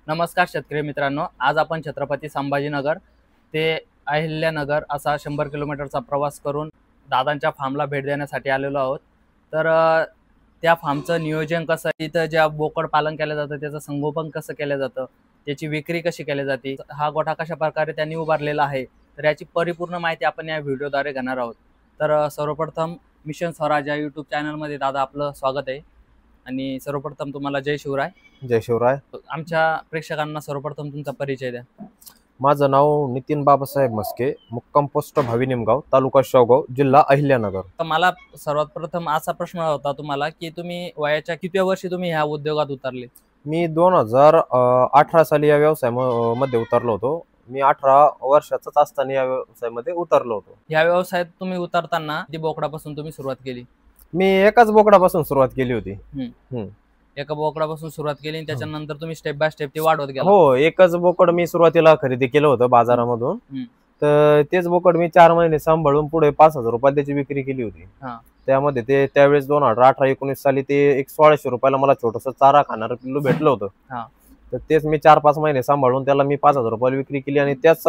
नमस्कार शेतकरी मित्रांनो, आज आपण छत्रपती संभाजीनगर ते अहिल्यानगर असा 100 किलोमीटरचा प्रवास करून दादांच्या फार्मला भेट देण्यासाठी आलेलो आहोत। तर त्या फार्मचं नियोजन कसं, इथं ज्या बोकड पालन केलं जातं त्याचं संगोपन कसं केलं जातं, त्याची विक्री कशी केली जाते, हा गोठा कशा प्रकारे त्यांनी उभारलेला आहे, तर याची परिपूर्ण माहिती आपण या व्हिडिओद्वारे घेणार आहोत। तर सर्वप्रथम मिशन स्वराज या यूट्यूब चॅनलमध्ये दादा आपलं स्वागत आहे आणि सर्वप्रथम तुम्हाला जय शिवराय। जय शिवराय। आमच्या प्रेक्षकांना सर्वप्रथम तुमचा परिचय द्या। माझं नाव नितीन बाबासाहेब मस्के, मुक्काम पोस्ट भावी निमगाव, तालुका शेवगाव, जिल्हा अहिल्यानगर। तर मला सर्वात प्रथम असा प्रश्न होता तुम्हाला की तुम्ही वयाच्या कितव्या वर्षी तुम्ही ह्या उद्योगात उतरले? मी 2018 साली या व्यवसायामध्ये उतरलो होतो। मी 18 वर्षाचाच असताना या व्यवसायामध्ये उतरलो होतो। या व्यवसायात तुम्ही उतरताना किती बोकडापासून तुम्ही सुरुवात केली? मी एकाच बोकडापासून सुरुवात केली होती। एका बोकडापासून सुरुवात केली आणि त्याच्यानंतर तुम्ही स्टेप बाय स्टेप ते वाढवत गेला? हो, एकच बोकड मी सुरुवातीला खरेदी केलं होतं बाजारामधून। तर तेच बोकड मी 4 महिने सांभाळून पुढे 5000 रुपयाला त्याची विक्री केली होती। त्यामध्ये ते त्यावेळेस 2018-19 साली ते 1600 रुपयाला मला छोटस चारा खाणार पिल्लू भेटलं होतं। तर तेच मी 4-5 महिने सांभाळून त्याला मी 5000 रुपयाला विक्री केली आणि त्याच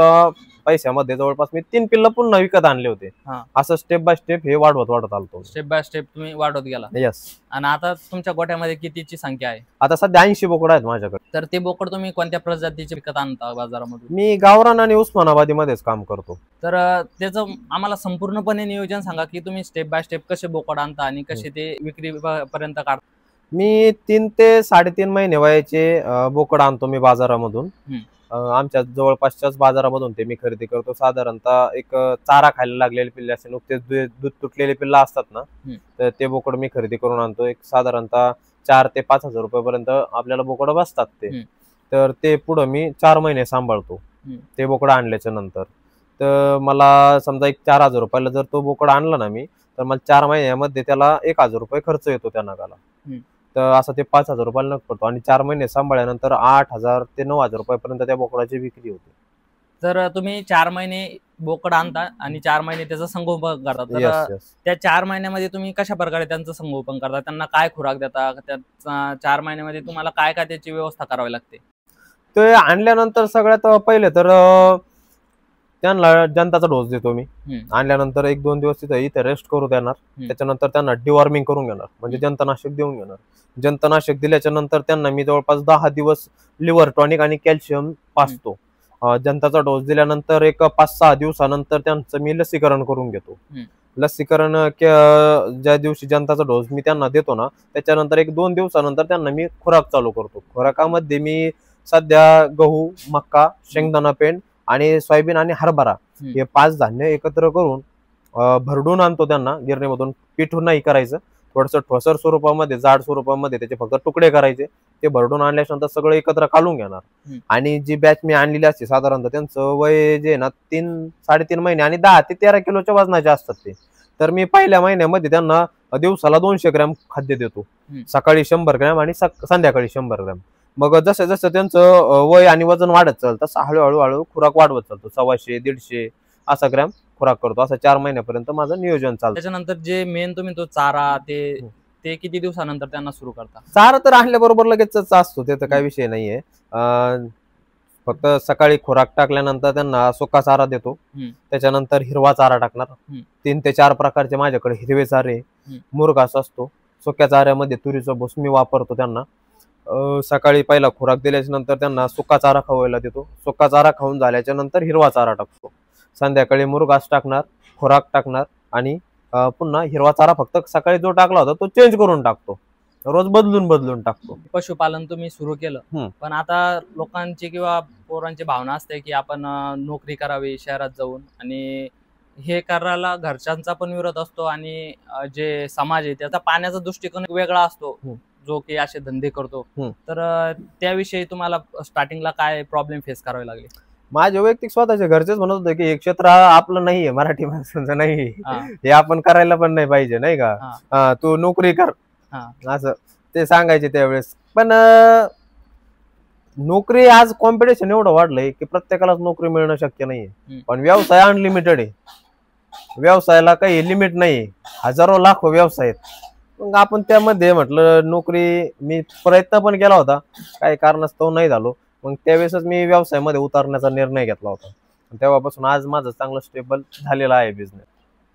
पैशामध्ये जवळपास मी 3 पिल्ल पुन्हा विकत आणले होते। असं स्टेप बाय स्टेप हे वाढवत आलतो। स्टेप बाय स्टेप तुम्ही वाढवत गेला? यस। आणि आता तुमच्या गोठ्यामध्ये कितीची संख्या आहे? आता सध्या 80 बोकड आहेत माझ्याकडे। तर ते बोकड तुम्ही कोणत्या प्रजातीचे विकत आणता बाजारामधून? मी गावरान आणि उस्मानाबादी मध्येच काम करतो। तर त्याचं आम्हाला संपूर्णपणे नियोजन सांगा की तुम्ही स्टेप बाय स्टेप कसे बोकड आणता आणि कसे ते विक्री पर्यंत काढता? मी 3 ते 3.5 महिने वयाचे बोकड आणतो मी बाजारामधून। आमच्या जवळपासच्याच बाजारामधून ते मी खरेदी करतो। साधारणतः एक चारा खायला लागलेले पिल्ले असे नुकतेच दूध तुटलेले पिल्ल असतात ना, तर ते बोकड मी खरेदी करून आणतो। एक साधारणतः 4 ते 5000 रुपयापर्यंत आपल्याला बोकड बसतात ते। तर ते पुढे मी 4 महिने सांभाळतो ते बोकड आणल्याच्या नंतर। तर मला समजा एक 4000 रुपयाला जर तो बोकड आणला ना मी, तर मला 4 महिन्यामध्ये त्याला 1000 रुपये खर्च येतो त्या नगाला। तर असं ते 5000 रुपयाला नग पडतो आणि 4 महिने सांभाळल्यानंतर 8000 ते 9000 रुपयापर्यंत त्या बोकडाची विक्री होते। तर तुम्ही 4 महिने बोकड आणता आणि 4 महिने त्याचं संगोपन करता, तर त्या 4 महिन्यामध्ये तुम्ही कशा प्रकारे त्यांचं संगोपन करता? त्यांना काय खुराक देता? त्या 4 महिन्यामध्ये तुम्हाला काय काय त्याची व्यवस्था करावी लागते? ते आणल्यानंतर सगळ्यात पहिले तर त्यांना जंताचा डोस देतो मी। आणल्यानंतर 1-2 दिवस इथे रेस्ट करू देणार। त्याच्यानंतर त्यांना डिवॉर्मिंग करून घेणार, म्हणजे जंतनाशक देऊन घेणार। जंतनाशक दिल्याच्या नंतर त्यांना मी जवळपास 10 दिवस लिव्हर टॉनिक आणि कॅल्शियम पाजतो। जंताचा डोस दिल्यानंतर एक 5-6 दिवसानंतर त्यांचं मी लसीकरण करून घेतो। लसीकरण ज्या दिवशी जंताचा डोस मी त्यांना देतो ना, त्याच्यानंतर 1-2 दिवसानंतर त्यांना मी खुराक चालू करतो। खुराकामध्ये मी सध्या गहू, मक्का, शेंगदाणा पेंड आणि सोयाबीन आणि हरभरा हे 5 धान्य एकत्र करून भरडून आणतो त्यांना गिरणीमधून। पिठून नाही करायचं, थोडंसं ठोसर स्वरूपामध्ये, जाड स्वरूपामध्ये त्याचे फक्त तुकडे करायचे। ते भरडून आणल्यानंतर सगळं एकत्र काढून घेणार। आणि जी बॅच मी आणलेली असते साधारणतः त्यांचं वय जे ना 3-3.5 महिने आणि 10 ते 13 किलोच्या वजनाचे असतात ते। तर मी पहिल्या महिन्यामध्ये त्यांना दिवसाला 200 ग्रॅम खाद्य देतो, सकाळी 100 ग्रॅम आणि संध्याकाळी 100 ग्रॅम। मग जसं जसं त्यांचं वय आणि वजन वाढत चालतं तसं हळूहळू खुराक वाढवत चालतो। 100-150 असा ग्रॅम खुराक करतो। असं 4 महिन्यापर्यंत माझं नियोजन चालतं। त्याच्यानंतर जे मेन तुम्ही तो चारा ते किती दिवसानंतर त्यांना सुरू करता? चारा तर आणल्याबरोबर लगेच असतो, त्याचा काही विषय नाहीये। फक्त सकाळी खुराक टाकल्यानंतर त्यांना सुका चारा देतो, त्याच्यानंतर हिरवा चारा टाकणार। 3 ते 4 प्रकारचे माझ्याकडे हिरवे चारे, मुरघास असतो। सुक्या चाऱ्यामध्ये तुरीचा भुस मी वापरतो त्यांना। सकाळी पहिला खुराक दिल्याच्या नंतर त्यांना सुका चारा खावायला देतो। सुका चारा खाऊन झाल्याच्या नंतर हिरवा चारा टाकतो। संध्याकाळी मुरघास टाकणार, खुराक टाकणार आणि पुन्हा हिरवा चारा फक्त सकाळी जो टाकला होता तो चेंज करून टाकतो, रोज बदलून टाकतो। पशुपालन तुम्ही सुरू केलं, पण आता लोकांची किंवा पोरांची भावना असते की आपण नोकरी करावी शहरात जाऊन, आणि हे करायला घरच्यांचा पण विरोध असतो आणि जे समाज आहे त्याचा पाहण्याचा दृष्टिकोन वेगळा असतो, जो की असे धंदे करतो। तर त्याविषयी तुम्हाला स्टार्टिंगला काय प्रॉब्लेम फेस करावे लागले? माझे वैयक्तिक स्वतःचे घरचेच म्हणत होते की हे क्षेत्र आपलं नाहीये, मराठी माणसांचं नाही, हे आपण करायला पण नाही पाहिजे, नाही का, तू नोकरी कर, असं ते सांगायचे त्यावेळेस। पण नोकरी आज कॉम्पिटिशन एवढं वाढलंय की प्रत्येकालाच नोकरी मिळणं शक्य नाहीये। पण व्यवसाय अनलिमिटेड आहे, व्यवसायाला काही लिमिट नाही, हजारो लाखो व्यवसाय आहेत। मग आपण त्यामध्ये म्हटलं नोकरी, मी प्रयत्न पण केला होता, काही कारणास्तव नाही झालो। मग त्यावेळेसच मी व्यवसायामध्ये उतरण्याचा निर्णय घेतला होता. तेव्हापासून आज माझं चांगलं स्टेबल झालेलं आहे बिझनेस.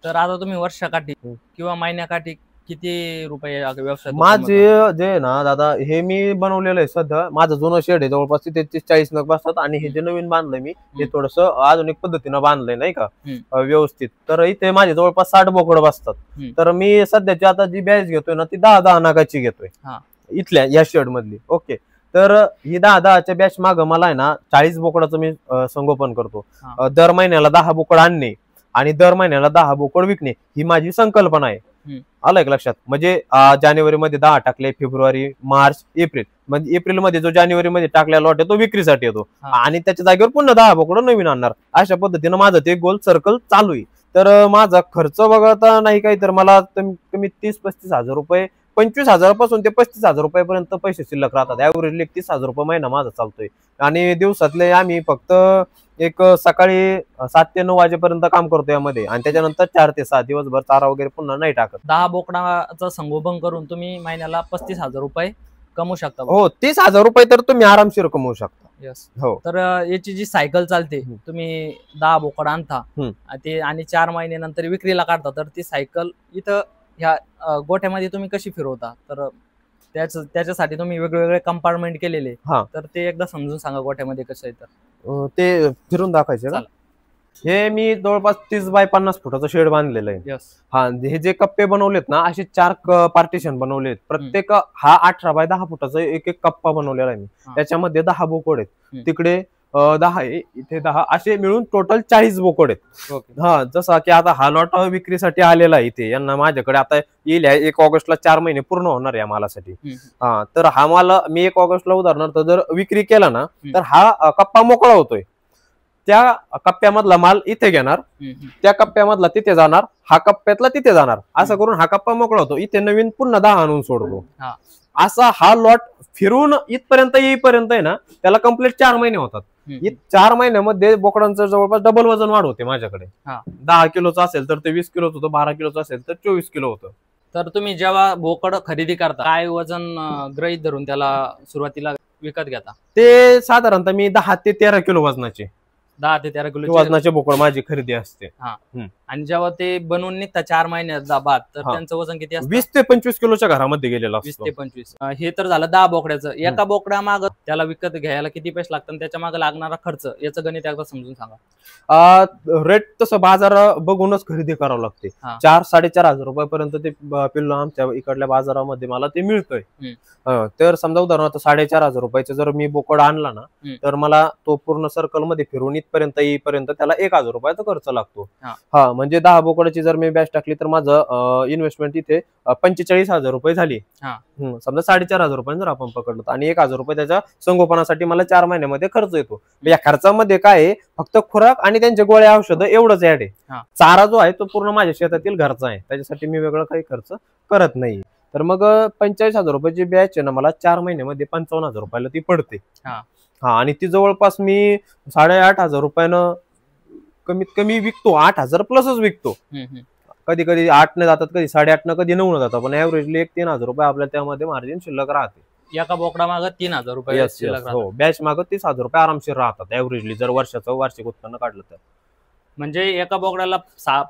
तर आता तुम्ही वर्षाकाठी किंवा महिन्याकाठी किती रुपये व्यवसाय माझे जे आहे ना दादा, हे मी बनवलेलं आहे सध्या, माझं जुनं शेड आहे जवळपास तिथे 30-40 नग बसतात, आणि हे जे नवीन बांधलंय मी हे थोडस आधुनिक पद्धतीनं बांधलंय नाही का व्यवस्थित, तर इथे माझे जवळपास 60 बोकड बसतात. तर मी सध्याची आता जी बॅच घेतोय ना ती 10-10 नगाची घेतोय इथल्या या शेड मधली. ओके, तर ही 10-10च्या बॅच माग मला आहे ना 40 बोकडाचं मी संगोपन करतो. दर महिन्याला 10 बोकड आणणे आणि दर महिन्याला 10 बोकड विकणे ही माझी संकल्पना आहे. आलं एक लक्षात? म्हणजे जानेवारी मध्ये 10 टाकले, फेब्रुवारी, मार्च, एप्रिल, म्हणजे एप्रिल मध्ये जो जानेवारी मध्ये टाकलेला लॉट आहे तो विक्रीसाठी येतो, आणि त्याच्या जागेवर पुन्हा 10 बोकड नवीन आणणार. अशा पद्धतीनं माझं ते गोल सर्कल चालू आहे. तर माझा खर्च बघता नाही काही, तर मला कमी 30-35 हजार रुपये, 25 हजारापासून ते 35 हजार रुपयापर्यंत पैसे शिल्लक राहतात. ऍव्हरेजली 30 हजार रुपये महिना माझा चालतोय. आणि दिवसातले आम्ही फक्त एक सकाळी 7 ते 9 वाजेपर्यंत काम करतो यामध्ये, आणि त्याच्यानंतर 4 ते 6 दिवसभर चारा वगैरे पुन्हा नाही टाकत. 10 बोकडाचं संगोपन करून तुम्ही महिन्याला 35 हजार रुपये कमवू शकता. हो, 30 हजार रुपये तर तुम्ही आरामशीर कमवू शकता. यस. हो. तर याची जी सायकल चालते, तुम्ही 10 बोकड आणता ते आणि 4 महिन्यानंतर विक्रीला काढता, तर ती सायकल इथं ह्या गोठ्यामध्ये तुम्ही कशी फिरवता? तर त्याच्यासाठी तुम्ही वेगवेगळे कंपार्टमेंट केलेले, तर ते एकदा समजून सांगा गोठ्यामध्ये कसं आहे. तर ते फिरून दाखवायचे का? हे मी जवळपास 30 बाय 50 फुटाचं शेड बांधलेलं आहे. हा, हे जे कप्पे बनवलेत ना असे 4 पार्टिशन बनवलेत. प्रत्येक हा 18 बाय 10 फुटाचा एक एक कप्पा बनवलेला आहे मी. त्याच्यामध्ये 10 बोकड आहेत, तिकडे 10 आहे, इथे 10, असे मिळून टोटल 40 बोकड आहेत. हा, जसा की आता हा लॉट विक्रीसाठी आलेला आहे इथे. यांना माझ्याकडे आता येईल 1 ऑगस्टला 4 महिने पूर्ण होणार या मालासाठी. हा, तर हा माल मी 1 ऑगस्टला उदाहरणार्थ जर विक्री केला ना तर हा कप्पा मोकळा होतोय. त्या कप्प्यामधला माल इथे घेणार, त्या कप्प्यामधला तिथे जाणार, हा कप्प्यातला तिथे जाणार, असं करून हा कप्पा मोकळा होतो. इथे नवीन पुन्हा 10 आणून सोडतो. असा हा लॉट फिरून इथपर्यंत येईपर्यंत आहे ना त्याला कम्प्लीट 4 महिने होतात. 4 महिन्यामध्ये बोकडांचं जवळपास डबल वजन वाढ होते माझ्याकडे. 10 किलोचं असेल तर ते 20 किलोचं होतं, 12 किलोचं असेल तर 24 किलो होतं. तर तुम्ही जेव्हा बोकड खरेदी करता काय वजन गृहीत धरून त्याला सुरुवातीला विकत घेता? ते साधारणतः मी 10 ते 13 किलो वजनाचे, 10 ते 13 किलो वजनाचे बोकड माझी खरेदी असते. आणि जेव्हा ते बनवून निघतात 4 महिन्यात बाद, तर त्यांचं वजन किती असतं? 20 ते 25 किलोच्या घरामध्ये गेलेलं असतं. 20 ते 25. हे तर झालं 10 बोकड्याचं. एका बोकड्या माग त्याला विकत घ्यायला किती पैसे लागतात, त्याच्या मागे लागणारा खर्च, याचं गणित एकदा समजून सांगा. रेट तसं बाजार बघूनच खरेदी करावं लागते. 4-4.5 हजार रुपयापर्यंत ते पिल्लू आमच्या इकडल्या बाजारामध्ये मला ते मिळतंय. तर समजा उदाहरणार्थ 4.5 हजार रुपयाचा जर मी बोकड आणला ना तर मला तो पूर्ण सर्कल मध्ये फिरून इथपर्यंत येईपर्यंत त्याला 1 हजार रुपयाचा खर्च लागतो. हा, म्हणजे 10 बोकडाची जर मी बॅच टाकली तर माझं इन्व्हेस्टमेंट इथे 45 हजार रुपये झाली. समजा 4.5 हजार रुपये जर आपण पकडलं आणि 1 हजार रुपये त्याच्या संगोपनासाठी मला 4 महिन्यामध्ये खर्च येतो. या खर्चामध्ये काय आहे, फक्त खुराक आणि त्यांचे गोळ्या औषधं एवढंच ऍड आहे. चारा जो आहे तो पूर्ण माझ्या शेतातील घरचा आहे, त्याच्यासाठी मी वेगळं काही खर्च करत नाही. तर मग 45 हजार रुपयाची बॅच आहे ना मला 4 महिन्यामध्ये 55 हजार रुपयाला ती पडते. हा, आणि ती जवळपास मी 8.5 हजार रुपयानं कमीत कमी विकतो. 8 हजार प्लसच विकतो. कधी कधी 8 ने जातात, कधी 8.5 कधी 9 जातात, पण ऍव्हरेजली 1-3 हजार रुपये आपल्या त्यामध्ये मार्जिन शिल्लक राहते. एका बोकडा मागे 3 हजार रुपये शिल्लक राहतात. हो, बॅच मागे 30 हजार रुपये आरामशीर राहतात ऍव्हरेजली जर वर्षाचं वार्षिक उत्पन्न काढलं तर. म्हणजे एका बोकड्याला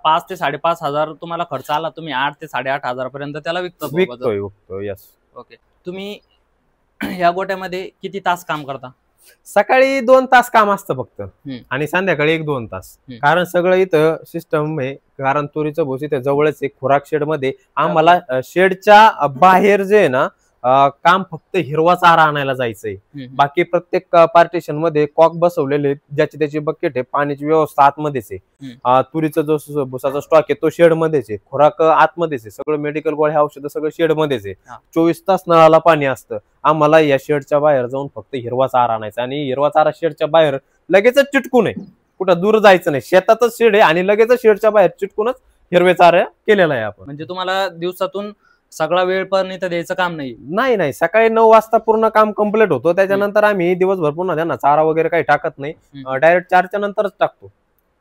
5 ते 5.5 हजार तुम्हाला खर्च आला, तुम्ही 8 ते 8.5 हजारापर्यंत त्याला विकतो. यस. ओके, तुम्ही या गोट्यामध्ये किती तास काम करता? सकाळी 2 तास काम असतं फक्त, आणि संध्याकाळी 1-2 तास. कारण सगळं इथं सिस्टम आहे, कारण तुरीचं भूस इथे जवळच एक खुराक शेड मध्ये. आम्हाला शेडच्या बाहेर जे आहे ना काम फक्त हिरवा चारा आणायला जायचंय. बाकी प्रत्येक पार्टिशन मध्ये कॉक बसवलेले, ज्याची त्याची बकेट आहे, पाण्याची व्यवस्था आतमध्येच आहे, तुरीचा जो भुसाचा स्टॉक आहे तो शेड मध्येच आहे, खुराक आतमध्येच आहे, सगळं मेडिकल गोळ्या औषधं सगळं शेड मध्येच आहे. 24 तास नळाला पाणी असतं. आम्हाला या शेडच्या बाहेर जाऊन फक्त हिरवा चारा आणायचा, आणि हिरवा चारा शेडच्या बाहेर लगेचच चिटकून आहे, कुठं दूर जायचं नाही, शेतातच शेड आहे आणि लगेचच शेडच्या बाहेर चिटकूनच हिरवे चारा केलेला आहे आपण. म्हणजे तुम्हाला दिवसातून सगळा वेळ पण इथं द्यायचं काम नाही. सकाळी 9 वाजता पूर्ण काम कम्प्लीट होतो, त्याच्यानंतर आम्ही दिवसभर पुन्हा त्यांना चारा वगैरे काही टाकत नाही, डायरेक्ट 4च्या नंतरच टाकतो.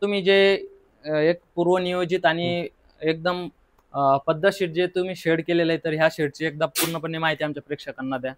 तुम्ही जे एक पूर्वनियोजित आणि एकदम पद्धतशीर जे तुम्ही शेड केलेलं आहे, तर ह्या शेडची एकदा पूर्णपणे माहिती आमच्या प्रेक्षकांना द्या.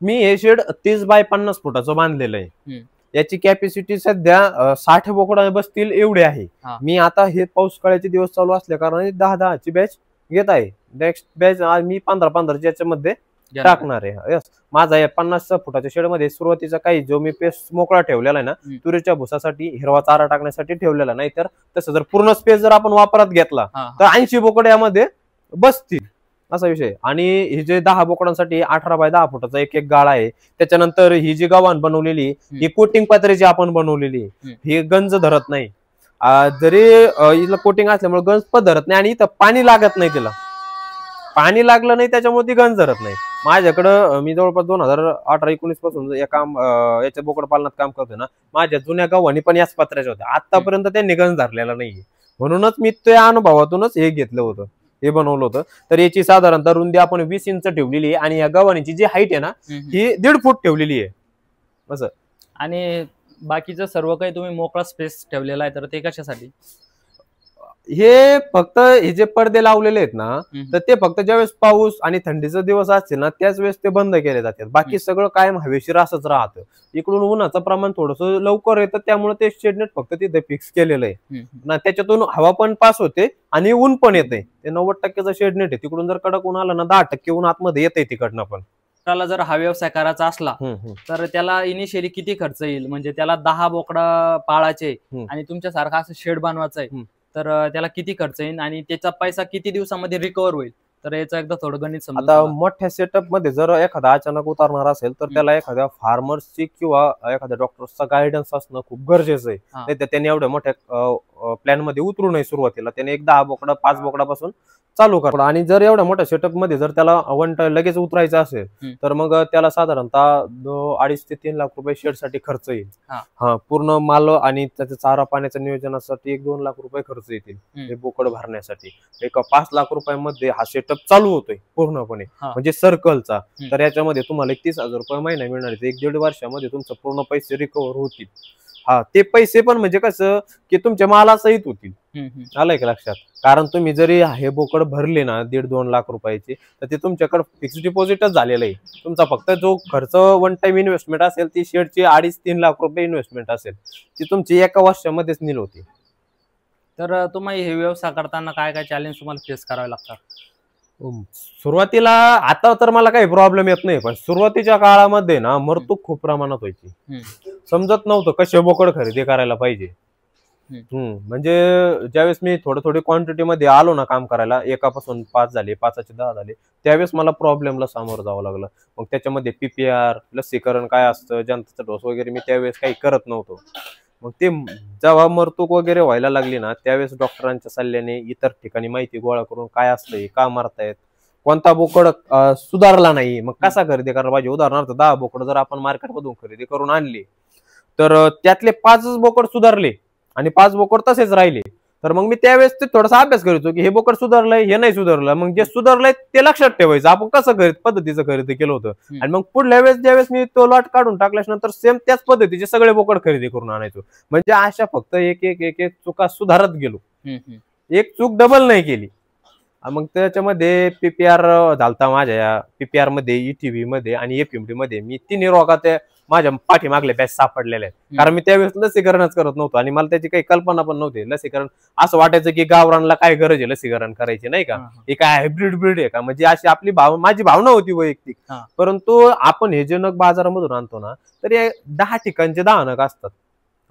मी हे शेड 30 बाय 50 फुटाचं बांधलेलं आहे. याची कॅपॅसिटी सध्या 60 बोकडा बसतील एवढे आहे. मी आता हे पाऊस काळाचे दिवस चालू असल्या कारण 10-10 ची बॅच घेत आहे. नेक्स्ट बॅच आज मी 15-15 याच्यामध्ये टाकणार आहे. माझा या 50 फुटाच्या शेड मध्ये सुरुवातीचा काही जो मी पेस मोकळा ठेवलेला आहे ना, तुरीच्या भुसासाठी, हिरवा चारा टाकण्यासाठी ठेवलेला नाही. तर तसं जर पूर्ण स्पेस जर आपण वापरात घेतला तर 80 बोकड यामध्ये बसतील असा विषय. आणि ही जे 10 बोकडांसाठी 18 बाय 10 फुटाचा एक गाळा आहे. त्याच्यानंतर ही जी गव्हाण बनवलेली ही कोटिंग पत्र्याची आपण बनवलेली, ही गंज धरत नाही. जरी हिला कोटिंग असल्यामुळे गंज पण धरत नाही आणि इथं पाणी लागत नाही. तिला पाणी लागलं नाही त्याच्यामुळे ती गंज धरत नाही. माझ्याकडं मी जवळपास 2018-19 पासून याच्या बोकड पालनात काम करतोय ना. माझ्या जुन्या गव्हाणी पण याच पत्र्याच्या होत्या. आतापर्यंत त्यांनी गंज धरलेला नाहीये. म्हणूनच मी त्या अनुभवातूनच हे घेतलं होतं, हे बनवलं होतं. तर याची साधारणतः रुंदी आपण 20 इंच ठेवलेली आहे आणि या गव्हाणीची जी हाईट आहे ना ही 1.5 फूट ठेवलेली आहे असं. आणि बाकीचं सर्व काही तुम्ही मोकळा स्पेस ठेवलेला आहे, तर ते कशासाठी? हे फक्त हे जे पडदे लावलेले आहेत ना, तर ते फक्त ज्यावेळेस पाऊस आणि थंडीचा दिवस असते ना त्याच वेळेस ते बंद केले जातात. बाकी सगळं कायम हवेशीर असंच राहतं. इकडून उन्हाचं प्रमाण थोडस लवकर येतं त्यामुळे ते शेडनेट फक्त तिथे फिक्स केलेलं आहे ना. त्याच्यातून हवा पण पास होते आणि ऊन पण येते. ते 90% शेडनेट आहे. तिकडून जर कडक ऊन आलं ना 10% ऊन आतमध्ये येते तिकडनं पण. त्याला जर हा व्यवसाय करायचा असला तर त्याला इनिशियली किती खर्च येईल? म्हणजे त्याला 10 बोकडा पाळायचे आणि तुमच्यासारखा असं शेड बनवायचं आहे तर त्याला किती खर्च येईल आणि त्याचा पैसा किती दिवसामध्ये रिकव्हर होईल? तर याचं एकदा थोडं गणित समजून. आता मोठ्या सेटअप मध्ये जर एखादा अचानक उतरणार असेल तर त्याला एखाद्या फार्मर्सची किंवा एखाद्या डॉक्टरचा गायडन्स असणं खूप गरजेचं आहे. नाही तर त्यांनी एवढ्या मोठ्या प्लॅन मध्ये उतरू नये. सुरुवातीला त्याने एक 10 बोकडा 5 बोकडापासून चालू करा. आणि जर एवढ्या मोठ्या सेटअप मध्ये जर त्याला वन टाइम लगेच उतरायचं असेल तर मग त्याला साधारणतः 2.5 ते 3 लाख रुपये शेड साठी खर्च येईल. पूर्ण माल आणि त्याच्या चारा पाण्याच्या नियोजनासाठी 1-2 लाख रुपये खर्च येतील हे बोकड भरण्यासाठी. एक 5 लाख रुपयामध्ये हा सेटअप चालू होतोय पूर्णपणे म्हणजे सर्कलचा. तर याच्यामध्ये तुम्हाला 30,000 रुपये महिना मिळणार आहे. 1-1.5 वर्षामध्ये तुमचं पूर्ण पैसे रिकव्हर होतील. ते पैसे पण म्हणजे कसं की तुमच्या मालासहित होतील. आलंय का लक्षात? कारण तुम्ही जरी हे बोकड भरले ना 1.5-2 लाख रुपयाचे तर ते तुमच्याकडे फिक्स डिपॉझिटच झालेलं आहे. तुमचा फक्त जो खर्च वन टाइम इन्व्हेस्टमेंट असेल ती शेडची 2.5-3 लाख रुपये इन्व्हेस्टमेंट असेल ती तुमची एका वर्षामध्येच नील होती. तर तुम्ही हे व्यवसाय करताना काय काय चॅलेंज तुम्हाला फेस करावे लागतात? सुरुवातीला आता तर मला काही प्रॉब्लेम येत नाही, पण सुरुवातीच्या काळामध्ये ना मरतूक खूप प्रमाणात व्हायची. समजत नव्हतं कसे बोकड खरेदी करायला पाहिजे. म्हणजे ज्यावेळेस मी थोडी क्वांटिटी मध्ये आलो ना काम करायला, एकापासून 5 झाले, 5चे 10 झाले, त्यावेळेस मला प्रॉब्लेमला सामोरं जावं लागलं. मग त्याच्यामध्ये PPR लसीकरण काय असतं, जंताचा डोस वगैरे मी त्यावेळेस काही करत नव्हतो. मग ते जेव्हा मरतूक वगैरे व्हायला लागली ना त्यावेळेस डॉक्टरांच्या सल्ल्याने इतर ठिकाणी माहिती गोळा करून काय असतंय, का मारतायत, कोणता बोकड सुधारला नाही, मग कसा खरेदी करायला पाहिजे. उदाहरणार्थ 10 बोकड जर आपण मार्केटमधून खरेदी करून आणले तर त्यातले 5 बोकड सुधारले आणि 5 बोकड तसेच राहिले तर मग मी त्यावेळेस ते थोडासा अभ्यास करायचो की हे बोकड सुधारलंय, हे नाही सुधारलं. मग जे सुधारलंय ते लक्षात ठेवायचं आपण कसं पद्धतीचं खरेदी केलं होतं. आणि मग पुढल्या वेळेस ज्यावेळेस मी तो लॉट काढून टाकल्याच्या नंतर सेम त्याच पद्धतीचे सगळे बोकड खरेदी करून आणायचो. म्हणजे अशा फक्त एक एक चुका सुधारत गेलो, एक चूक डबल नाही केली. मग त्याच्यामध्ये PPR झालता माझ्या, PPR मध्ये, ETV मध्ये आणि FMD मध्ये मी 3 रोगात माझ्या पाठीमागले बॅच सापडलेले आहेत. कारण मी त्यावेळेस लसीकरणच करत नव्हतो आणि मला त्याची काही कल्पना पण नव्हती. लसीकरण असं वाटायचं की गावरानला काय गरज आहे लसीकरण करायची, नाही का, हे काय हायब्रिड ब्रीड आहे का, म्हणजे अशी आपली माझी भावना होती वैयक्तिक. परंतु आपण हे जे नग बाजारामधून आणतो ना तर 10 ठिकाणचे 10 नग असतात.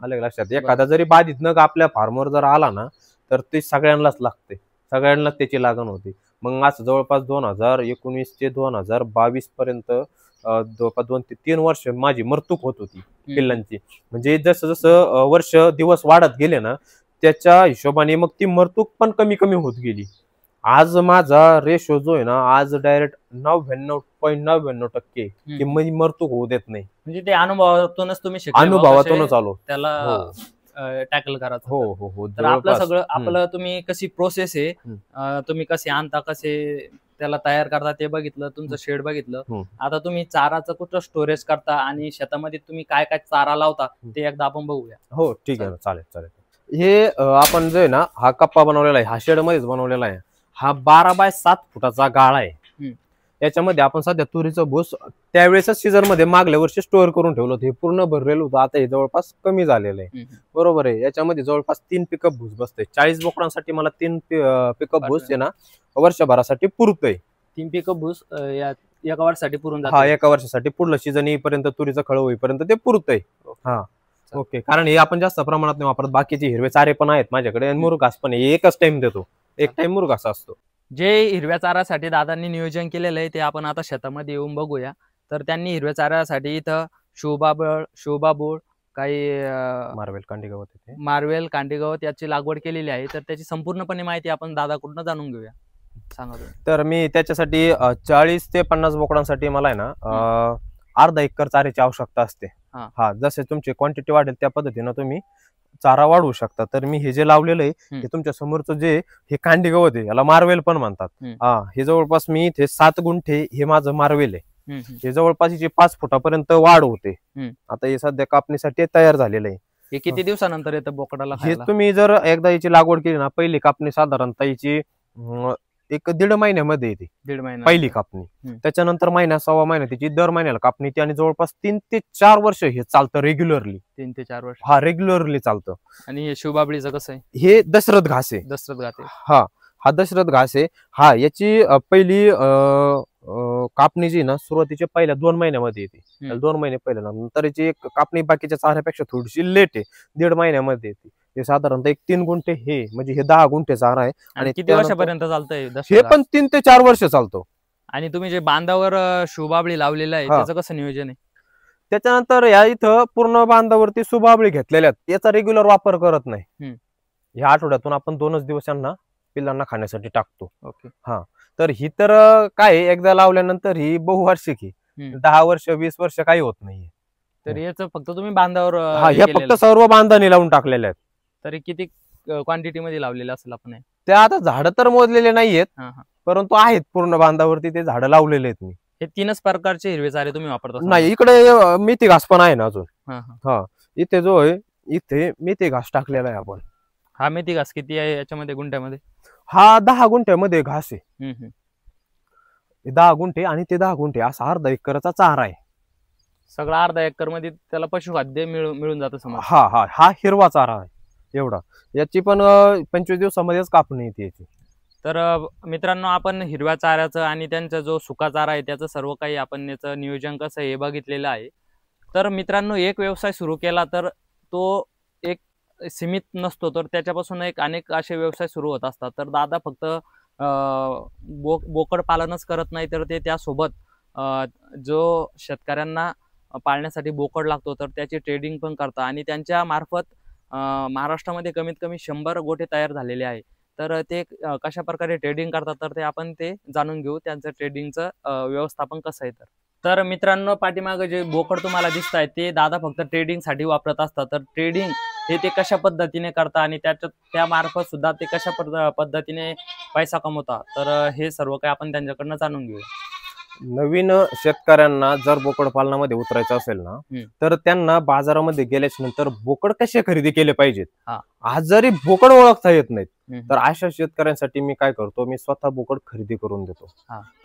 आलं लक्षात? एखादा जरी बाधित नग आपल्या फार्मवर जर आला ना तर ते सगळ्यांनाच लागते, सगळ्यांनाच त्याची लागण होती. मग असं जवळपास 2019 ते 2022 पर्यंत जवळपास 2 ते 3 वर्ष माझी मरतूक होत होती पिल्लांची. म्हणजे जसं जसं वर्ष दिवस वाढत गेले ना त्याच्या हिशोबाने मग ती मरतूक पण कमी कमी होत गेली. आज माझा रेशो जो आहे ना आज डायरेक्ट 99.99% की मी मरतूक होऊ देत नाही. म्हणजे ते अनुभवातूनच तुम्ही शिकले, अनुभवातूनच आलो त्याला टॅकल करायचं. हो. तर आपलं सगळं आपलं तुम्ही कशी प्रोसेस आहे, तुम्ही कसे आणता, कसे त्याला तयार करता ते बघितलं, तुमचं शेड बघितलं. आता तुम्ही चाराचं कुठं स्टोरेज करता आणि शेतामध्ये तुम्ही काय काय चारा लावता ते एकदा आपण बघूया. हो ठीक आहे, चालेल. हे आपण जे ना हा कप्पा बनवलेला आहे, हा शेड मध्येच बनवलेला आहे. हा 12 बाय 7 फुटाचा गाळा आहे. याच्यामध्ये आपण सध्या तुरीचं भूस त्यावेळेसच सीझन मध्ये मागल्या वर्षी स्टोअर करून ठेवलं होतं, हे पूर्ण भरलेलं होतं. आता हे जवळपास कमी झालेलं आहे. बरोबर आहे. याच्यामध्ये जवळपास 3 पिकअप भूस बसते. 40 बोकडांसाठी मला 3 पिकअप भूस आहे ना वर्षभरासाठी पुरतंय. 3 पिकअप भूस एका वर्षासाठी पुरून जातं. हा, एका वर्षासाठी पुढलं सीझन येईपर्यंत, तुरीचं खळ होईपर्यंत ते पुरतंय. हा ओके. कारण हे आपण जास्त प्रमाणात नाही वापरत. बाकीचे हिरवे चारे पण आहेत माझ्याकडे आणि मुरघास पण आहे. एकच टाइम देतो, एक टाइम मुरघास असतो. जे हिरव्या चाऱ्यासाठी दादांनी नियोजन केलेलं आहे ते आपण आता शेतामध्ये येऊन बघूया. तर त्यांनी हिरव्या चाऱ्यासाठी इथं शोभाबूळ, काही मार्वेल कांडीगवत येते, मार्वेल कांडीगवत याची लागवड केलेली आहे. तर त्याची संपूर्णपणे माहिती आपण दादाकडून जाणून घेऊया. सांगा तुम्ही. तर मी त्याच्यासाठी 40 ते 50 बोकडांसाठी मला आहे ना अर्धा एकर चाऱ्याची आवश्यकता असते. हा, जसे तुमची क्वांटिटी वाढेल त्या पद्धतीनं तुम्ही चारा वाढवू शकता. तर मी हे जे लावलेलं आहे हे तुमच्या समोरचं जे हे कांडी गवत आहे, याला मार्वेल पण म्हणतात. हा, हे जवळपास मी इथे 7 गुंठे हे माझं मार्वेल आहे. हे जवळपास 5 फुटापर्यंत वाढ होते. आता हे सध्या कापणीसाठी तयार झालेलं आहे. हे किती दिवसानंतर येतं बोकडाला? हे तुम्ही जर एकदा याची लागवड केली ना, पहिली कापणी साधारणतः याची 1-1.5 महिन्यामध्ये येते. 1.5 महिना पहिली कापणी. त्याच्यानंतर महिना 1.25 महिना त्याची दर महिन्याला कापणी येते आणि जवळपास 3 ते 4 वर्ष हे चालतं रेग्युलरली. 3 ते 4 वर्ष. हा, रेग्युलरली चालतं. आणि हे शिवबाबळीचं कसं आहे? हे दशरथ घास आहे. दशरथ घास आहे. हा दशरथ घास आहे. हा, याची पहिली कापणी जी ना सुरुवातीच्या पहिल्या 2 महिन्यामध्ये येते. 2 महिने पहिल्या, नंतर याची एक कापणी बाकीच्या चाऱ्यापेक्षा थोडीशी लेट आहे, 1.5 महिन्यामध्ये येते. हे साधारणतः 3 गुंठे हे म्हणजे हे 10 गुंठे चारा आहे. आणि किती वर्षापर्यंत चालतंय? हे पण 3 ते 4 वर्ष चालतो. आणि तुम्ही जे बांधावर शिवबाबळी लावलेलं आहे त्याचं कसं नियोजन आहे? त्याच्यानंतर या इथं पूर्ण बांधावरती सुबाबळी घेतलेल्या आहेत. याचा रेग्युलर वापर करत नाही. ह्या आठवड्यातून आपण 2च दिवसांना पिल्लांना खाण्यासाठी टाकतो. ओके. हा, तर ही तर काय एकदा लावल्यानंतर ही बहुवार्षिक आहे. 10 वर्ष 20 वर्ष काही होत नाहीये. तर याचं फक्त तुम्ही बांधावर हे फक्त सर्व बांधाने लावून टाकलेले आहेत. तरी किती क्वांटिटी मध्ये लावलेलं असेल आपण? त्या आता झाडं तर मोजलेले नाहीयेत, परंतु आहेत पूर्ण बांधावरती ते झाडं लावलेले आहेत मी. हे 3च प्रकारचे हिरवे चारे तुम्ही वापरता? नाही, इकडे मेथी घास पण आहे ना अजून. हा, इथे जो आहे इथे मेथी घास टाकलेला आहे आपण. हा, मेथी घास किती आहे याच्यामध्ये गुंठ्यामध्ये? हा 10 गुंठ्यामध्ये घास आहे. 10 गुंठे आणि ते 10 गुंठे असा अर्धा एकरचा चारा आहे. सगळा अर्धा एकर मध्ये त्याला पशुखाद्य मिळून जातं समजा. हा हिरवा चारा आहे एवढा. याची पण 25 दिवसामध्येच कापणी येते याची. तर मित्रांनो, आपण हिरव्या चाऱ्याचं आणि त्यांचा जो सुका चारा आहे त्याचं सर्व काही आपण याचं नियोजन कसं हे बघितलेलं आहे. तर मित्रांनो, एक व्यवसाय सुरू केला तर तो एक सीमित नसतो, तर त्याच्यापासून अनेक असे व्यवसाय सुरू होत असतात. तर दादा फक्त बोकड पालनच करत नाही, तर ते त्यासोबत जो शेतकऱ्यांना पाळण्यासाठी बोकड लागतो तर त्याची ट्रेडिंग पण करतात. आणि त्यांच्या मार्फत महाराष्ट्रामध्ये कमीत कमी 100 गोठे तयार झालेले आहे. तर ते कशा प्रकारे ट्रेडिंग करतात तर ते आपण जाणून घेऊ, त्यांचं ट्रेडिंगचं व्यवस्थापन कसं आहे. तर मित्रांनो, पाठीमागे जे बोकड तुम्हाला दिसत आहे ते दादा फक्त ट्रेडिंगसाठी वापरत असतात. तर ट्रेडिंग हे ते कशा पद्धतीने करतात आणि त्या मार्फत सुद्धा ते कशा पद्धतीने पैसा कमवतात, तर हे सर्व काही आपण त्यांच्याकडनं जाणून घेऊ. नवीन शेतकऱ्यांना जर बोकड पालनामध्ये उतरायचं असेल ना, तर त्यांना बाजारामध्ये गेल्याच्या नंतर बोकड कसे खरेदी केले पाहिजेत, आज जरी बोकड ओळखता येत नाहीत, तर अशा शेतकऱ्यांसाठी मी काय करतो, मी स्वतः बोकड खरेदी करून देतो.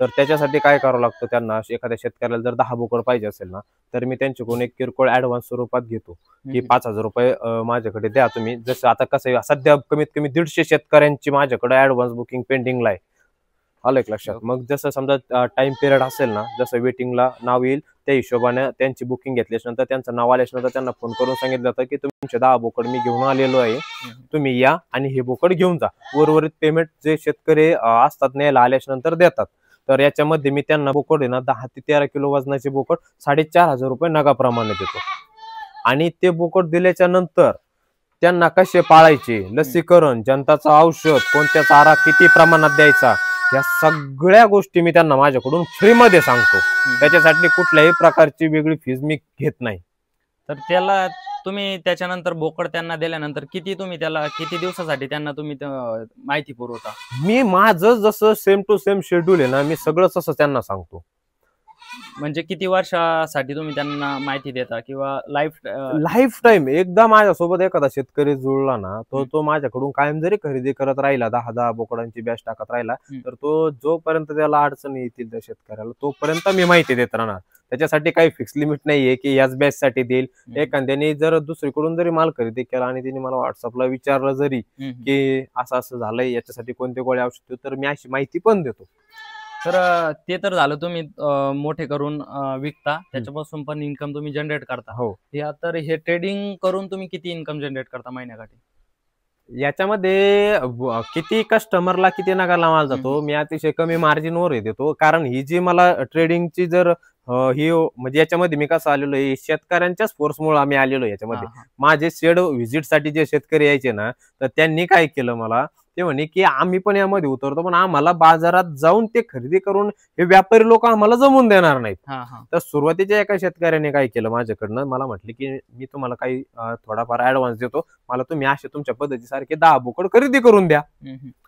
तर त्याच्यासाठी काय करावं लागतं, त्यांना एखाद्या शेतकऱ्याला जर 10 बोकड पाहिजे असेल ना, तर मी त्यांच्याकडून एक किरकोळ ऍडव्हान्स स्वरूपात घेतो की 5,000 रुपये माझ्याकडे द्या तुम्ही. जसं आता कसं सध्या कमीत कमी 150 शेतकऱ्यांची माझ्याकडे ऍडव्हान्स बुकिंग पेंडिंगला आहे. आलं एक लक्षात. मग जसं समजा टाइम पिरियड असेल ना, जसं वेटिंगला नाव येईल त्या हिशोबाने त्यांची बुकिंग घेतल्याच्या नंतर त्यांचं नाव आल्याच्या नंतर त्यांना फोन करून सांगितलं जातं की तुमचे 10 बोकड मी घेऊन आलेलो आहे, तुम्ही या आणि हे बोकड घेऊन जा. उर्वरित पेमेंट जे शेतकरी असतात न्यायला आल्याच्या नंतर देतात. तर याच्यामध्ये मी त्यांना बोकड आहे ना 10 ते 13 किलो वजनाचे बोकड 4,500 रुपये नगाप्रमाणे देतो. आणि ते बोकड दिल्याच्या नंतर त्यांना कसे पाळायचे, लसीकरण, जंताचं औषध, कोणत्या चारा किती प्रमाणात द्यायचा, या सगळ्या गोष्टी मी त्यांना माझ्याकडून फ्रीमध्ये सांगतो. त्याच्यासाठी कुठल्याही प्रकारची वेगळी फीज मी घेत नाही. तर त्याला तुम्ही त्याच्यानंतर बोकड त्यांना दिल्यानंतर किती दिवसासाठी त्यांना तुम्ही माहिती पुरवता? मी माझं जसं सेम टू सेम शेड्यूल आहे ना, मी सगळं तसं त्यांना सांगतो. म्हणजे किती वर्षासाठी तुम्ही त्यांना माहिती देता किंवा लाईफ टाईम एकदा माझ्यासोबत एखादा शेतकरी जुळला ना, तो माझ्याकडून कायम जरी खरेदी करत राहिला, 10 बोकडांची बॅच टाकत राहिला, तर तो जोपर्यंत त्याला अडचणी येतील त्या शेतकऱ्याला तोपर्यंत मी माहिती देत राहणार. त्याच्यासाठी काही फिक्स लिमिट नाहीये की याच बॅच साठी देईल. एखाद्याने जर दुसरीकडून जरी माल खरेदी केला आणि त्यांनी मला व्हॉट्सअपला विचारलं जरी की असं असं झालंय, याच्यासाठी कोणते गोळ्या औषध, तर मी अशी माहिती पण देतो. तर ते तर झालं, तुम्ही मोठे करून विकता, त्याच्यापासून पण इन्कम तुम्ही जनरेट करता. हो. तर हे ट्रेडिंग करून तुम्ही किती इन्कम जनरेट करता महिन्याकाठी? याच्यामध्ये किती कस्टमरला किती नगाला माल जातो, मी अतिशय कमी मार्जिनवर देतो. कारण ही जी मला ट्रेडिंगची जर ही म्हणजे याच्यामध्ये मी कसं आलेलो आहे, शेतकऱ्यांच्याच फोर्समुळे आम्ही आलेलो याच्यामध्ये. माझे शेड व्हिजिट साठी जे शेतकरी यायचे ना, तर त्यांनी काय केलं, मला ते म्हणे की आम्ही पण यामध्ये उतरतो, पण आम्हाला बाजारात जाऊन ते खरेदी करून हे व्यापारी लोक आम्हाला जमून देणार नाहीत. तर सुरुवातीच्या एका शेतकऱ्याने काय केलं, माझ्याकडनं मला म्हटले की मी तुम्हाला काही थोडाफार ऍडव्हान्स देतो, मला तुम्ही असे तुमच्या पद्धतीसारखे 10 बोकड खरेदी करून द्या.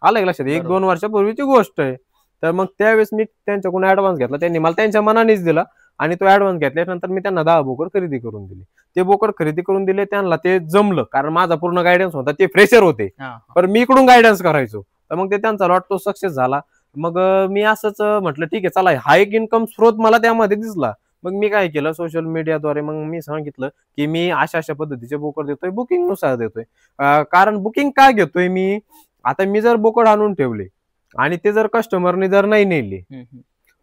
आलं का लक्षात? 1-2 वर्षापूर्वीची गोष्ट आहे. तर मग त्यावेळेस मी त्यांच्याकडून ऍडव्हान्स घेतला, त्यांनी मला त्यांच्या मनानेच दिला आणि तो ऍडव्हान्स घेतल्यानंतर मी त्यांना 10 बोकड खरेदी करून दिले. ते बोकड खरेदी करून दिले, त्यांना ते जमलं, कारण माझा पूर्ण गायडन्स होता. ते फ्रेशर होते, पण मी इकडून गायडन्स करायचो. तर मग ते त्यांचा लॉट तो सक्सेस झाला. मग मी असंच म्हटलं ठीक आहे चला, हा एक इन्कम स्रोत मला त्यामध्ये दिसला. मग मी काय केलं, सोशल मीडियाद्वारे मग मी सांगितलं की मी अशा अशा पद्धतीचे बोकड देतोय, बुकिंग नुसार देतोय. कारण बुकिंग काय घेतोय मी, आता मी जर बोकड आणून ठेवले आणि ते जर कस्टमरने जर नाही नेले,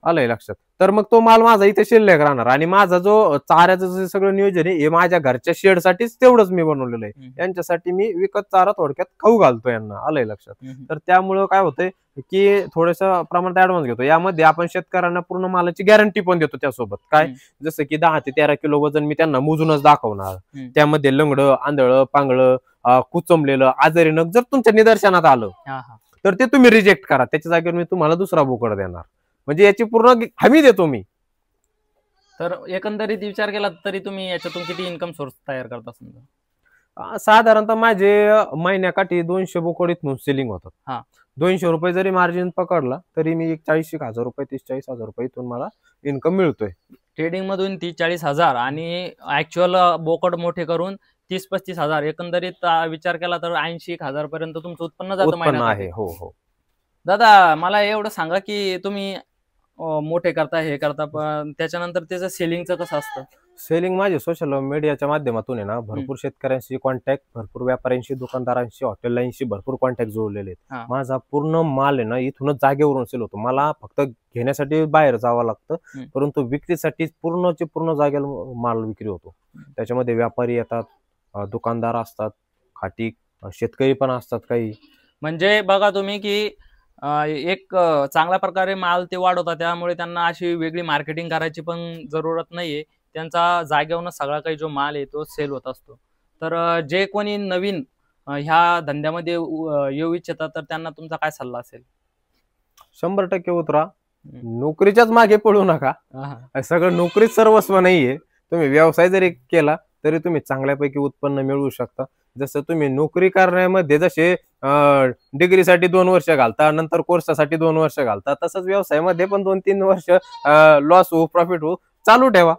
आलंय लक्षात, तर मग तो माल माझा इथे शिल्लक राहणार. आणि माझा जो चाऱ्याचं जे सगळं नियोजन आहे हे माझ्या घरच्या शेडसाठीच तेवढंच मी बनवलेलं आहे. यांच्यासाठी मी विकत चारा थोडक्यात खाऊ घालतो यांना, आलंय लक्षात. तर त्यामुळं काय होतंय की थोडस प्रमाणात ऍडव्हान्स घेतो. यामध्ये आपण शेतकऱ्यांना पूर्ण मालाची गॅरंटी पण देतो त्यासोबत. काय, जसं की 10 ते 13 किलो वजन मी त्यांना मोजूनच दाखवणार. त्यामध्ये लंगडं, आंधळं, पांगळं, कुचंबलेलं, आजारी नग जर तुमच्या निदर्शनात आलं तर ते तुम्ही रिजेक्ट करा, त्याच्या जागेवर मी तुम्हाला दुसरा बोकड देणार. म्हणजे याची पूर्ण हमी देतो मी. तर एकंदरीत विचार केला तरी तुम्ही याच्यातून किती इन्कम सोर्स तयार करता? समजा साधारणतः माझे महिन्याकाठी 200 बोकड इथून सेलिंग होतात. 200 रुपये जरी मार्जिन पकडला तरी मी 40,000 रुपये, 30-40,000 रुपये इथून मला इन्कम मिळतोय ट्रेडिंग मधून. 30-40,000 आणि ऍक्च्युअल बोकड मोठे करून 30-35,000, एकंदरीत विचार केला तर 80,000 पर्यंत तुमचं उत्पन्न जातं आहे. हो हो दादा, मला एवढं सांगा की तुम्ही मोठे करता, हे करता, पण त्याच्यानंतर त्याचं सेलिंगचं कसं असतं? सेलिंग माझे सोशल मीडियाच्या माध्यमातून आहे ना, भरपूर शेतकऱ्यांशी कॉन्टॅक्ट, भरपूर व्यापाऱ्यांशी, दुकानदारांशी, हॉटेलांशी भरपूर कॉन्टॅक्ट जोडलेले आहेत. माझा पूर्ण माल आहे ना इथूनच जागेवरून सेल होतो. मला फक्त घेण्यासाठी बाहेर जावं लागतं, परंतु विक्रीसाठी पूर्णची पूर्ण जागेला माल विक्री होतो. त्याच्यामध्ये व्यापारी येतात, दुकानदार असतात, खाटी शेतकरी पण असतात काही. म्हणजे बघा तुम्ही की एक चांगल्या प्रकारे माल ते वाढवतात, त्यामुळे त्यांना अशी वेगळी मार्केटिंग करायची पण जरूरत नाहीये. त्यांचा जागेवरून सगळा काही जो माल आहे तो सेल होत असतो. तर जे कोणी नवीन ह्या धंद्यामध्ये येऊ इच्छितात तर त्यांना तुमचा काय सल्ला असेल? 100% उतरा, नोकरीच्याच मागे पडू नका. सगळं नोकरीच सर्वस्व नाहीये. तुम्ही व्यवसाय जरी केला तरी तुम्ही चांगल्यापैकी उत्पन्न मिळवू शकता. जसं तुम्ही नोकरी करण्यामध्ये जसे डिग्रीसाठी 2 वर्ष घालता, नंतर कोर्ससाठी 2 वर्ष घालता, तसंच व्यवसायामध्ये पण 2-3 वर्ष लॉस हो प्रॉफिट हो चालू ठेवा,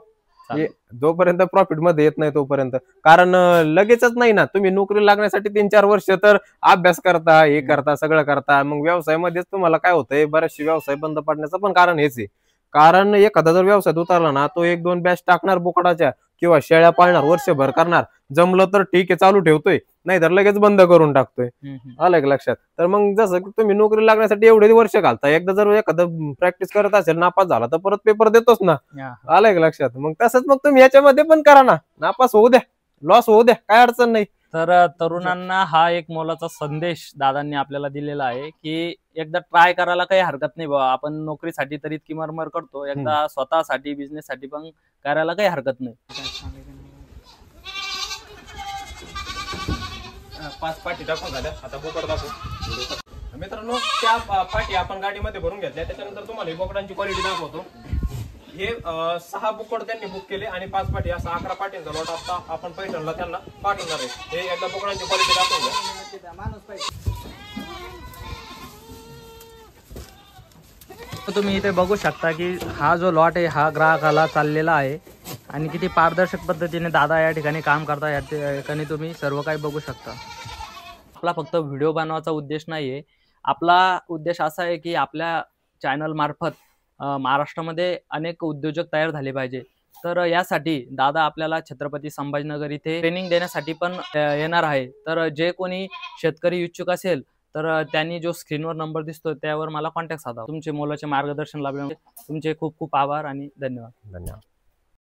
जोपर्यंत प्रॉफिट मध्ये येत नाही तोपर्यंत. कारण लगेचच नाही ना, तुम्ही नोकरी लागण्यासाठी 3-4 वर्ष तर अभ्यास करता, हे करता, सगळं करता. मग व्यवसायामध्येच तुम्हाला काय होतंय, बरेचसे व्यवसाय बंद पडण्याचं पण कारण हेच आहे. कारण एखादा जर व्यवसायात उतरला ना, तो 1-2 बॅच टाकणार बोकडाच्या किंवा शेळ्या पाळणार, वर्षभर करणार, जमलं तर ठीक आहे चालू ठेवतोय, नाही तर लगेच बंद करून टाकतोय. आलं का लक्षात? तर मग जसं की तुम्ही नोकरी लागण्यासाठी एवढे वर्ष घालता, एकदा जर एखादं प्रॅक्टिस करत असेल, नापास झाला तर परत पेपर देतोच ना. आलं का लक्षात? मग तसंच मग तुम्ही याच्यामध्ये पण करा ना, नापास होऊ द्या, लॉस होऊ द्या, काय अडचण नाही. तर तरुणांना हा एक मोलाचा संदेश दादांनी आपल्याला दिलेला आहे की एकदा ट्राय करायला काही हरकत नाही बाबा. आपण नोकरीसाठी तरी इतकी मरमर करतो, एकदा स्वतःसाठी, बिझनेस साठी पण करायला काही हरकत नाही. 5 पाठी टाकून झाल्या, आता बोकड दाखवू. मित्रांनो, त्या पाठी आपण गाडीमध्ये भरून घेतल्या. त्याच्यानंतर तुम्हाला ही बोकडांची क्वालिटी दाखवतो. हे 6 बोकड त्यांनी बुक केले आणि 5 पाठी असा 11 पाठींचा लॉट आता आपण पैठणला त्यांना पाठवणार आहे. हे एकदा बोकडांची क्वालिटी दाखवून द्या. तुम्ही इथे बघू शकता की हा जो लॉट आहे हा ग्राहकाला चाललेला आहे आणि किती पारदर्शक पद्धतीने दादा या ठिकाणी काम करता. या ठिकाणी तुम्ही सर्व काही बघू शकता. आपला फक्त व्हिडिओ बनवायचा उद्देश नाही आहे, आपला उद्देश असा आहे की आपल्या चॅनल मार्फत महाराष्ट्रामध्ये अनेक उद्योजक तयार झाले पाहिजे. तर यासाठी दादा आपल्याला छत्रपती संभाजीनगर इथे ट्रेनिंग देण्यासाठी पण येणार आहे. तर जे कोणी शेतकरी इच्छुक असेल तर त्यांनी जो स्क्रीनवर नंबर दिसतो त्यावर मला कॉन्टॅक्ट साधा. तुमचे मोलाचे मार्गदर्शन लाभल्यामुळे तुमचे खूप खूप आभार आणि धन्यवाद. धन्यवाद.